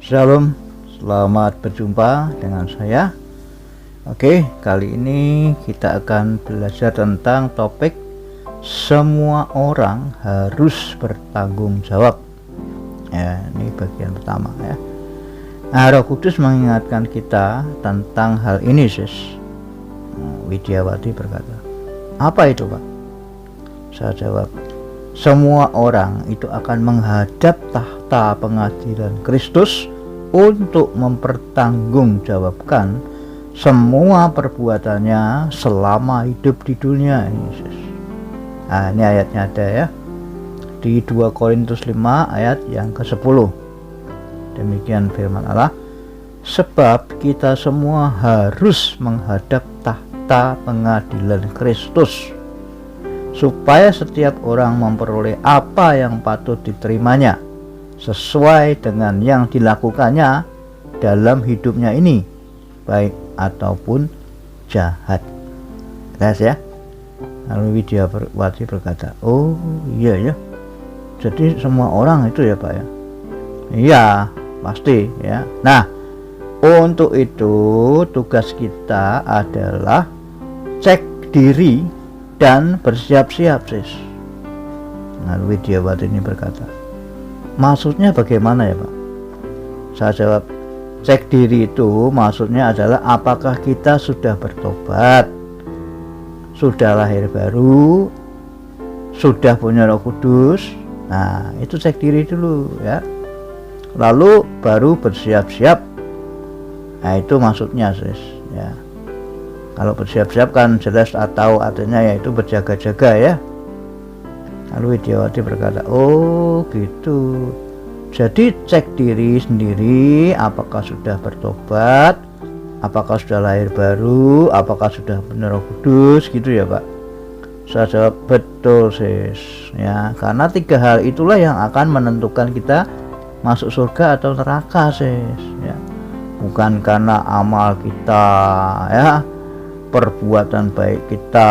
Shalom, selamat berjumpa dengan saya. Oke, kali ini kita akan belajar tentang topik semua orang harus bertanggung jawab. Ya, ini bagian pertama ya. Nah, Roh Kudus mengingatkan kita tentang hal ini, sis. Widiawati berkata, apa itu, Pak? Saya jawab, semua orang itu akan menghadap tahta pengadilan Kristus untuk mempertanggungjawabkan semua perbuatannya selama hidup di dunia ini. Nah, ini ayatnya ada ya di 2 Korintus 5 ayat yang ke-10. Demikian firman Allah, sebab kita semua harus menghadap tahta pengadilan Kristus, supaya setiap orang memperoleh apa yang patut diterimanya sesuai dengan yang dilakukannya dalam hidupnya ini, baik ataupun jahat. Jelas ya. Lalu Widiawati berkata, oh iya ya, jadi semua orang itu ya Pak ya. Iya pasti ya. Nah, untuk itu tugas kita adalah cek diri dan bersiap-siap, sis. Lalu Widiawati ini berkata, maksudnya bagaimana ya Pak? Saya jawab, cek diri itu maksudnya adalah apakah kita sudah bertobat, sudah lahir baru, sudah punya Roh Kudus. Nah, itu cek diri dulu ya. Lalu baru bersiap-siap. Nah, itu maksudnya, sis ya. Kalau bersiap-siap kan jelas atau artinya yaitu berjaga-jaga ya. Lalu Widiawati berkata, oh gitu. Jadi cek diri sendiri, apakah sudah bertobat, apakah sudah lahir baru, apakah sudah benar Roh Kudus, gitu ya Pak. Saya jawab, betul sis ya. Karena 3 hal itulah yang akan menentukan kita masuk surga atau neraka, sis ya. Bukan karena amal kita ya, perbuatan baik kita,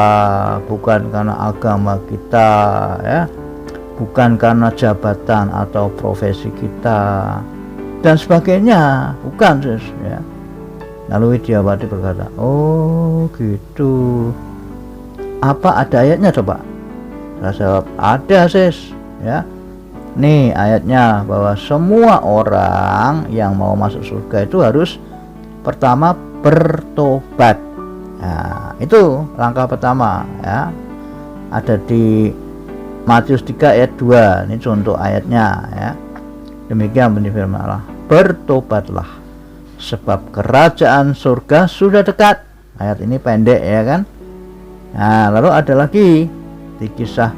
bukan karena agama kita ya, bukan karena jabatan atau profesi kita dan sebagainya, bukan, sis ya. Lalu Widiawati berkata, oh gitu, apa ada ayatnya coba? Saya jawab, ada, sis ya. Nih ayatnya, bahwa semua orang yang mau masuk surga itu harus pertama bertobat. Nah, itu langkah pertama ya. Ada di Matius 3 ayat 2. Ini contoh ayatnya ya. Demikian bunyi firman Allah, bertobatlah sebab kerajaan surga sudah dekat. Ayat ini pendek ya kan. Nah, lalu ada lagi di Kisah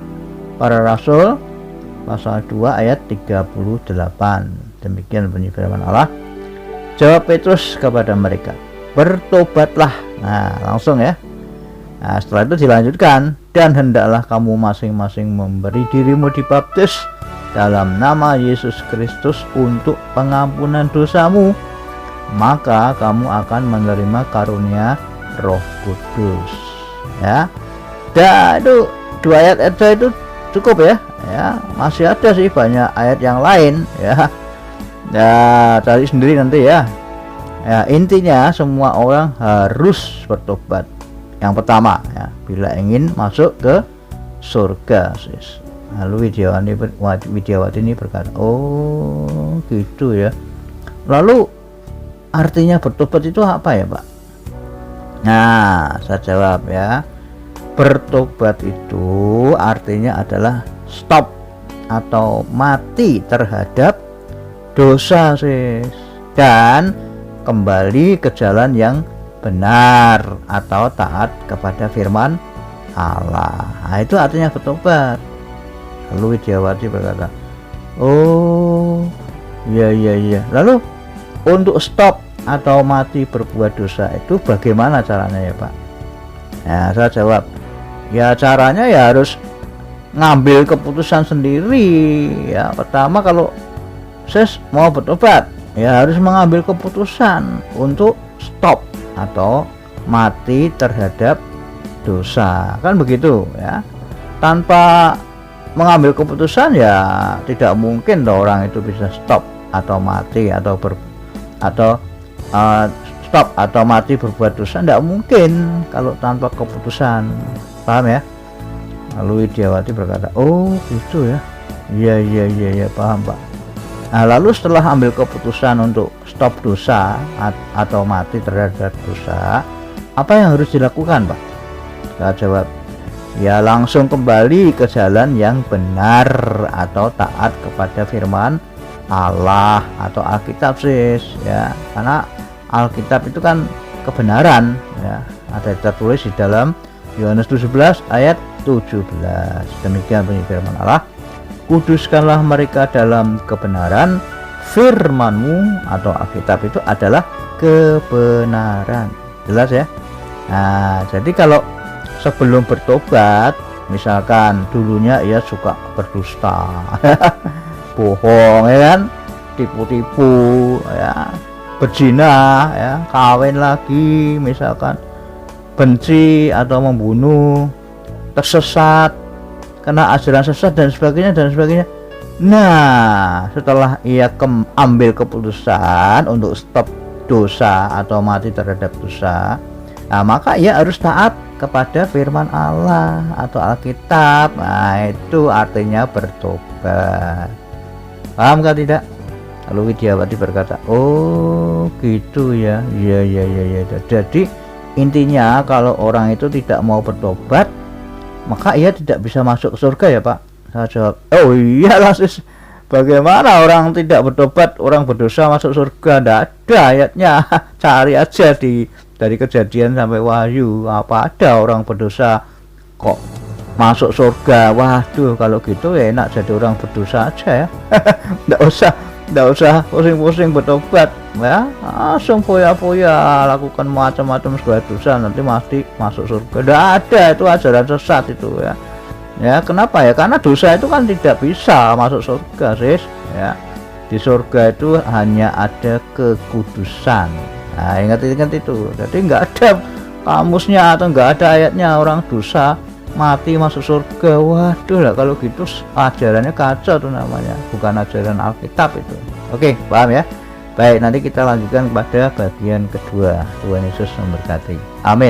Para Rasul pasal 2 ayat 38. Demikian bunyi firman Allah, jawab Petrus kepada mereka, bertobatlah. Nah, langsung ya. Nah, setelah itu dilanjutkan, dan hendaklah kamu masing-masing memberi dirimu dibaptis dalam nama Yesus Kristus untuk pengampunan dosamu, maka kamu akan menerima karunia Roh Kudus ya. Dan itu 2 ayat itu cukup ya. Ya, masih ada sih banyak ayat yang lain ya. Ya, cari sendiri nanti ya. Ya, intinya semua orang harus bertobat. Yang pertama ya, bila ingin masuk ke surga, sis. Lalu Widiawati ini berkata, oh gitu ya. Lalu artinya bertobat itu apa ya Pak? Nah, saya jawab ya, bertobat itu artinya adalah stop atau mati terhadap dosa, sis, dan kembali ke jalan yang benar atau taat kepada firman Allah. Nah, itu artinya bertobat. Lalu Widiawati berkata, oh iya. Lalu untuk stop atau mati berbuat dosa itu bagaimana caranya ya Pak? Nah, saya jawab, ya caranya ya harus ngambil keputusan sendiri ya. Pertama, kalau saya mau bertobat ya harus mengambil keputusan untuk stop atau mati terhadap dosa, kan begitu ya. Tanpa mengambil keputusan ya tidak mungkin orang itu bisa stop atau mati atau atau stop atau mati berbuat dosa, tidak mungkin kalau tanpa keputusan. Paham ya? Lalu Widyawati berkata, oh gitu ya, iya paham Pak. Nah, lalu setelah ambil keputusan untuk stop dosa atau mati terhadap dosa, apa yang harus dilakukan Pak? Saya jawab, ya langsung kembali ke jalan yang benar atau taat kepada firman Allah atau Alkitab sis ya, karena Alkitab itu kan kebenaran ya, ada tertulis di dalam Yohanes 17 ayat 17. Demikian bunyi firman Allah, kuduskanlah mereka dalam kebenaran, firman-Mu atau Alkitab itu adalah kebenaran. Jelas ya? Nah, jadi kalau sebelum bertobat, misalkan dulunya ia suka berdusta bohong ya kan, tipu-tipu ya, berzina ya, kawin lagi misalkan, benci atau membunuh, tersesat, kena ajaran sesat dan sebagainya. Nah, setelah ia ambil keputusan untuk stop dosa atau mati terhadap dosa, nah maka ia harus taat kepada firman Allah atau Alkitab. Nah, itu artinya bertobat. Paham kan tidak? Lalu Widyawati berkata, oh gitu ya, iya. Jadi intinya kalau orang itu tidak mau bertobat, maka ia tidak bisa masuk surga ya Pak? Saya jawab, oh iyalah sis, bagaimana orang tidak bertobat, orang berdosa masuk surga? Tidak ada ayatnya. Cari aja dari Kejadian sampai Wahyu, apa ada orang berdosa kok masuk surga? Waduh, kalau gitu ya enak jadi orang berdosa aja ya. Nggak usah pusing-pusing bertobat ya, langsung foya-foya lakukan macam-macam segala dosa, nanti mesti masuk surga. Nggak ada, itu ajaran sesat itu ya. Ya kenapa ya? Karena dosa itu kan tidak bisa masuk surga sis ya. Di surga itu hanya ada kekudusan. Nah, ingat itu. Jadi nggak ada kamusnya atau nggak ada ayatnya orang dosa mati masuk surga. Waduh lah, kalau gitu ajarannya kacau tuh namanya, bukan ajaran Alkitab itu. Oke, paham ya? Baik, nanti kita lanjutkan kepada bagian kedua. Tuhan Yesus memberkati. Amin.